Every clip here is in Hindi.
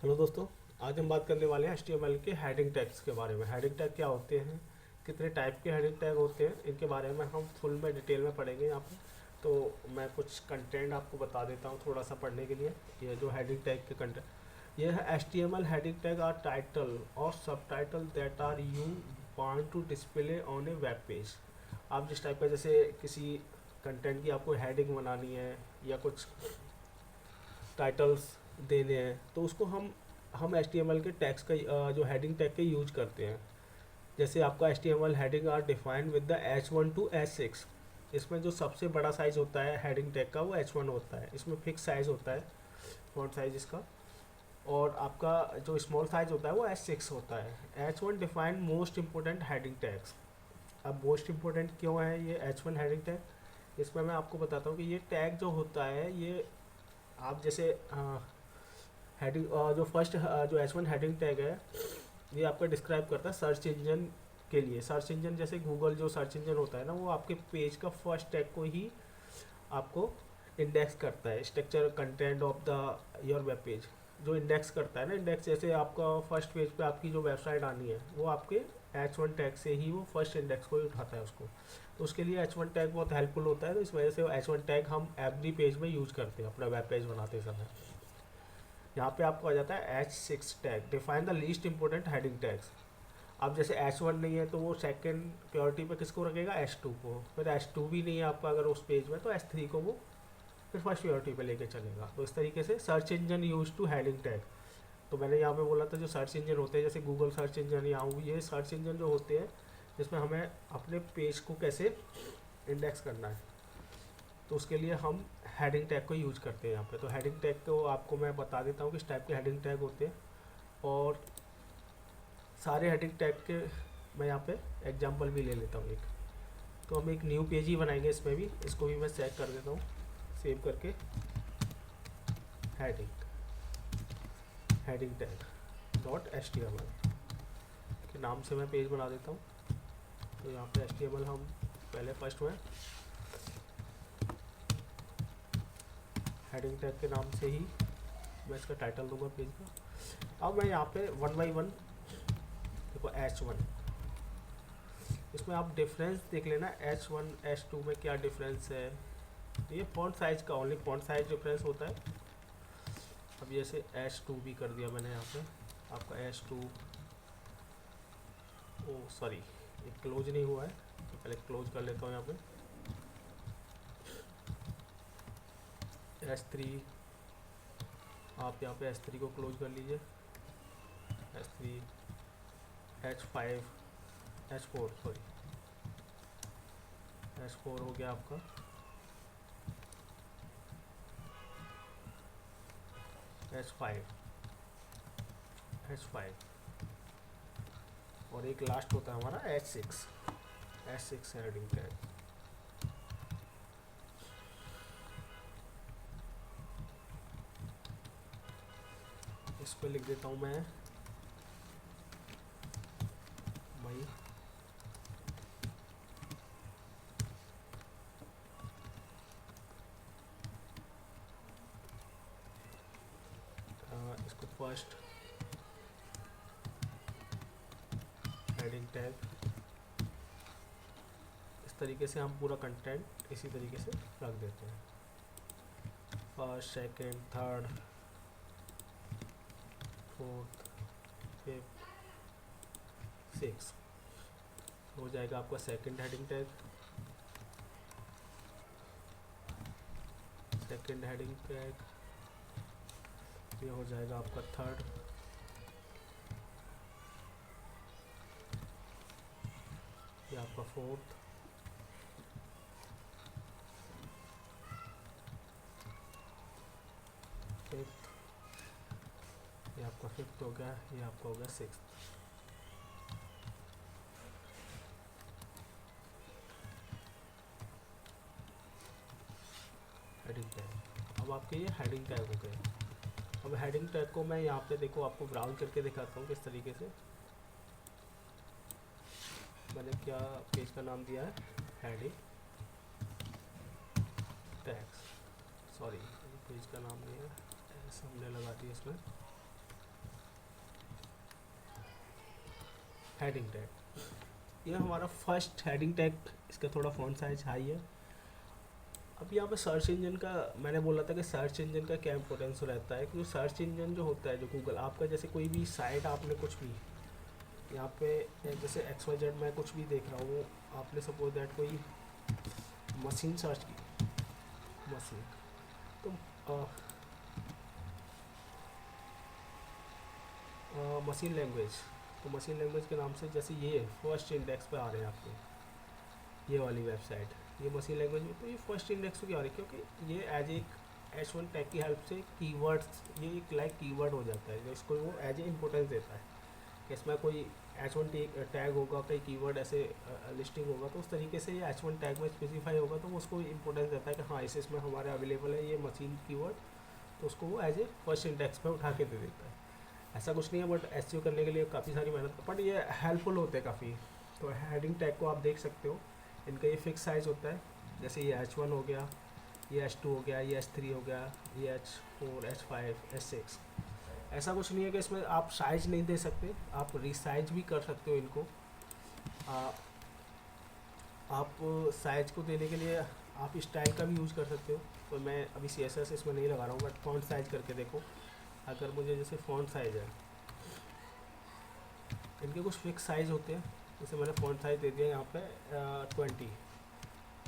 हेलो दोस्तों। आज हम बात करने वाले हैं HTML के हेडिंग टैग्स के बारे में। हेडिंग टैग क्या होते हैं, कितने टाइप के हेडिंग टैग होते हैं, इनके बारे में हम फुल में डिटेल में पढ़ेंगे यहाँ पे। तो मैं कुछ कंटेंट आपको बता देता हूँ थोड़ा सा पढ़ने के लिए। ये जो हेडिंग टैग के कंटेंट, ये है HTML heading tag are title और subtitle that are you want to display on a web page. आप जिस टाइप का, जैसे किसी कंटेंट की आपको हेडिंग बनानी है या कुछ टाइटल्स देने हैं, तो उसको हम HTML के टैग्स का जो हेडिंग टैग के यूज करते हैं। जैसे आपका HTML heading are defined with the H1 to H6। इसमें जो सबसे बड़ा साइज़ होता है हेडिंग टैग का वो H1 होता है। इसमें फिक्स साइज़ होता है, फॉन्ट साइज इसका। और आपका जो स्मॉल साइज होता है वो H6 होता है। H1 defined most important heading tags. अब मोस्ट इंपॉर्टेंट क्यों है ये H1 हेडिंग टैग, इसमें मैं आपको बताता हूँ कि ये टैग जो होता है, ये आप जैसे हेडिंग जो फर्स्ट जो H1 हेडिंग टैग है, ये आपका डिस्क्राइब करता है सर्च इंजन के लिए। सर्च इंजन जैसे गूगल जो सर्च इंजन होता है ना, वो आपके पेज का फर्स्ट टैग को ही आपको इंडेक्स करता है। Structure content of the your web page जो इंडेक्स करता है ना, इंडेक्स जैसे आपका फर्स्ट पेज पे आपकी जो वेबसाइट आनी है, वो आपके H1 टैग से ही वो फर्स्ट इंडेक्स को ही उठाता है उसको। तो उसके लिए H1 टैग बहुत हेल्पफुल होता है। तो इस वजह से H1 टैग हम एवरी पेज में यूज़ करते हैं अपना वेब पेज बनाते समय। यहाँ पे आपको आ जाता है H6 tag, define the least important heading tags. अब जैसे H1 नहीं है तो वो सेकंड प्रायोरिटी पे किसको रखेगा, H2 को। फिर H2 भी नहीं है आपका अगर उस पेज में, तो H3 को वो फिर फर्स्ट प्रायोरिटी पे लेके चलेगा। तो इस तरीके से search engine use two heading tag. तो मैंने यहाँ पे बोला था जो सर्च इंजन होते हैं, जैसे गूगल सर्च इंजन या ये सर्च इंजन जो होते हैं, जिसमें हमें अपने पेज को कैसे इंडेक्स करना है, तो उसके लिए हम हेडिंग टैग को यूज करते हैं यहाँ पे। तो हेडिंग टैग को आपको मैं बता देता हूँ किस टाइप के हेडिंग टैग होते हैं। और सारे हेडिंग टैग के मैं यहाँ पे एग्जांपल भी ले लेता हूँ एक। तो हम एक न्यू पेज ही बनाएंगे इसमें भी। इसको भी मैं सेव कर देता हूँ, सेव करके हेडिंग टैग.html के नाम से मैं पेज बना देता हूँ। तो यहाँ पे HTML हम पहले फर्स्ट में हेडिंग टैग के नाम से ही मैं इसका टाइटल दूंगा पेज का। अब मैं यहाँ पे वन बाई वन देखो H1, इसमें आप डिफरेंस देख लेना H1 H2 में क्या डिफरेंस है। तो ये फॉन्ट साइज का, ओनली फॉन्ट साइज डिफरेंस होता है। अब जैसे H2 भी कर दिया मैंने यहाँ पे आपका H2, ओ सॉरी ये क्लोज नहीं हुआ है, तो पहले क्लोज कर लेता हूँ यहाँ पे। H3, आप यहाँ पे H3 को क्लोज कर लीजिए। H3, H5, H4 sorry, H4 हो गया आपका। H5, H5 और एक लास्ट होता है हमारा H6 हेडिंग टैग। इस पर लिख देता हूँ मैं मई इसको फर्स्ट हेडिंग टैग। इस तरीके से हम पूरा कंटेंट इसी तरीके से रख देते हैं। First, second, third, fourth, fifth, six हो जाएगा आपका second heading tag. Second heading tag ये हो जाएगा आपका थर्ड। ये आपका फोर्थ। फिफ्थ, ये आपका फिफ्थ हो गया। ये आपका हो गया सिक्स्थ हेडिंग टैग। अब आपके ये हेडिंग टैग हो गए। अब हेडिंग टैग को मैं यहाँ पे देखो आपको ब्राउज करके दिखाता हूँ किस तरीके से। मैंने क्या पेज का नाम दिया है, हेडिंग टैग्स। सॉरी, पेज का नाम नहीं है, ऐसे हमने लगा दिया इसमें। हेडिंग टैग, ये हमारा फर्स्ट हेडिंग टैग, इसका थोड़ा फॉन्ट साइज हाई है। अब यहाँ पे सर्च इंजन का मैंने बोला था कि सर्च इंजन का क्या इंपॉर्टेंस रहता है कि जो सर्च इंजन जो होता है, जो गूगल आपका, जैसे कोई भी साइट आपने कुछ भी यहाँ पे जैसे XYZ मैं कुछ भी देख रहा हूँ, आपने सपोज दैट कोई मशीन सर्च की, मशीन, तो मशीन लैंग्वेज, तो मशीन लैंग्वेज के नाम से जैसे ये फर्स्ट इंडेक्स पे आ रहे हैं आपके, ये वाली वेबसाइट, ये मशीन लैंग्वेज में, तो ये फर्स्ट इंडेक्स पे क्यों आ रही है, क्योंकि ये एज एक H1 टैग की हेल्प से कीवर्ड्स, ये एक लाइक कीवर्ड हो जाता है, जो इसको वो एज ए इंपॉर्टेंस देता है कि इसमें कोई H1 टैग होगा, कई कीवर्ड ऐसे लिस्टिंग होगा, तो उस तरीके से ये H1 टैग में स्पेसिफाई होगा, तो वो उसको इंपॉर्टेंस देता है कि हाँ इसमें हमारे अवेलेबल है ये मशीन कीवर्ड, तो उसको वो एज ए फर्स्ट इंडेक्स पे उठा के दे देता है। ऐसा कुछ नहीं है, बट एसईओ करने के लिए काफ़ी सारी मेहनत, बट ये हेल्पफुल होते हैं काफ़ी। तो हेडिंग टैग को आप देख सकते हो, इनका ये फिक्स साइज़ होता है, जैसे ये H1 हो गया, ये H2 हो गया, ये H3 हो गया, ये H4, H5, H6। ऐसा कुछ नहीं है कि इसमें आप साइज नहीं दे सकते, आप रिसाइज भी कर सकते हो इनको। आप साइज को देने के लिए आप स्टाइल का भी यूज़ कर सकते हो, तो मैं अभी CSS इसमें नहीं लगा रहा हूँ, बट फॉन्ट साइज करके देखो, अगर मुझे जैसे फॉन्ट साइज है, इनके कुछ फिक्स साइज़ होते हैं, जैसे मैंने फॉन्ट साइज़ दे दिया यहाँ पे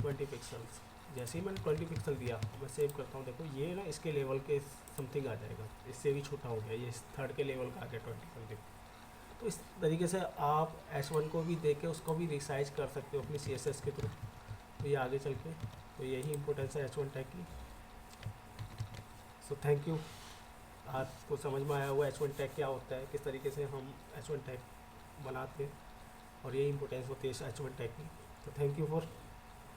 20 पिक्सल्स, जैसे ही मैंने 20 पिक्सल दिया, मैं सेव करता हूँ, देखो ये ना इसके लेवल के समथिंग आ जाएगा, इससे भी छोटा हो गया, ये थर्ड के लेवल का आ गया 20 समथिंग। तो इस तरीके से आप H1 को भी देख के उसको भी रिसाइज कर सकते हो अपनी CSS के थ्रू, तो ये आगे चल के, तो यही इंपॉर्टेंस है H1 टैग की। सो थैंक यू, आपको समझ में आया हुआ H1 टैग क्या होता है, किस तरीके से हम H1 टैग बनाते हैं, और यही इंपॉर्टेंस होती है H1 टैग की। तो थैंक यू फॉर